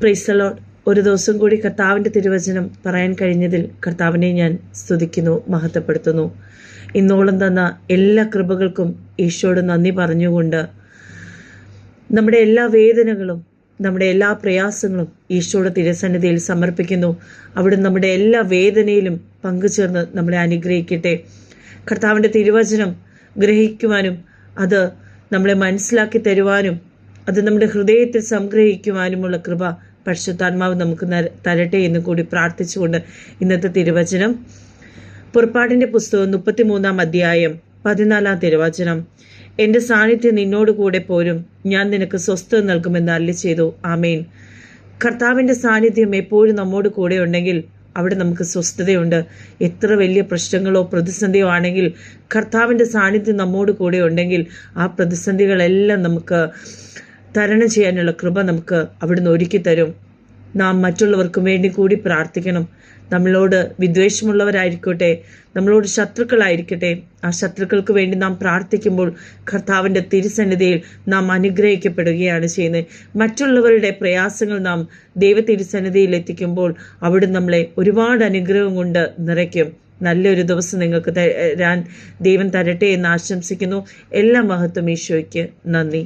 Praise the Lord. ഒരു ദിവസം കൂടി കർത്താവിൻ്റെ തിരുവചനം പറയാൻ കഴിഞ്ഞതിൽ കർത്താവിനെ ഞാൻ സ്തുതിക്കുന്നു, മഹത്വപ്പെടുത്തുന്നു. ഇന്നോളം തന്ന എല്ലാ കൃപകൾക്കും ഈശോയോട് നന്ദി പറഞ്ഞുകൊണ്ട് നമ്മുടെ എല്ലാ വേദനകളും, നമ്മുടെ എല്ലാ പ്രയാസങ്ങളും ഈശോയുടെ തിരുസന്നിധിയിൽ സമർപ്പിക്കുന്നു. അവിടെ നമ്മുടെ എല്ലാ വേദനയിലും പങ്കുചേർന്ന് നമ്മളെ അനുഗ്രഹിക്കട്ടെ. കർത്താവിൻ്റെ തിരുവചനം ഗ്രഹിക്കുവാനും അത് നമ്മളെ മനസ്സിലാക്കി തരുവാനും അത് നമ്മുടെ ഹൃദയത്തിൽ സംഗ്രഹിക്കുവാനുമുള്ള കൃപ പരിശുദ്ധാത്മാവ് നമുക്ക് തരട്ടെ എന്ന് കൂടി പ്രാർത്ഥിച്ചുകൊണ്ട് ഇന്നത്തെ തിരുവചനം പുറപ്പാടിൻ്റെ പുസ്തകം 33-ാം അധ്യായം 14-ാം തിരുവചനം. എൻ്റെ സാന്നിധ്യം നിന്നോട് കൂടെ പോരും, ഞാൻ നിനക്ക് സ്വസ്ഥത നൽകുമെന്ന് അരുളി ചെയ്തു. ആമേൻ. കർത്താവിൻ്റെ സാന്നിധ്യം എപ്പോഴും നമ്മോട് കൂടെ ഉണ്ടെങ്കിൽ അവിടെ നമുക്ക് സ്വസ്ഥതയുണ്ട്. എത്ര വലിയ പ്രശ്നങ്ങളോ പ്രതിസന്ധിയോ ആണെങ്കിൽ കർത്താവിൻ്റെ സാന്നിധ്യം നമ്മോട് കൂടെ ഉണ്ടെങ്കിൽ ആ പ്രതിസന്ധികളെല്ലാം നമുക്ക് തരണം ചെയ്യാനുള്ള കൃപ നമുക്ക് അവിടുന്ന് ഒരുക്കി തരും. നാം മറ്റുള്ളവർക്കും വേണ്ടി കൂടി പ്രാർത്ഥിക്കണം. നമ്മളോട് വിദ്വേഷമുള്ളവരായിരിക്കട്ടെ, നമ്മളോട് ശത്രുക്കളായിരിക്കട്ടെ, ആ ശത്രുക്കൾക്ക് വേണ്ടി നാം പ്രാർത്ഥിക്കുമ്പോൾ കർത്താവിൻ്റെ തിരുസന്നിധിയിൽ നാം അനുഗ്രഹിക്കപ്പെടുകയാണ് ചെയ്യുന്നത്. മറ്റുള്ളവരുടെ പ്രയാസങ്ങൾ നാം ദൈവ തിരുസന്നിധിയിൽ എത്തിക്കുമ്പോൾ അവിടെ നമ്മളെ ഒരുപാട് അനുഗ്രഹം കൊണ്ട് നിറയ്ക്കും. നല്ലൊരു ദിവസം നിങ്ങൾക്ക് തരാൻ ദൈവം തരട്ടെ എന്ന് ആശംസിക്കുന്നു. എല്ലാ മഹത്വം ഈശോയ്ക്ക്. നന്ദി.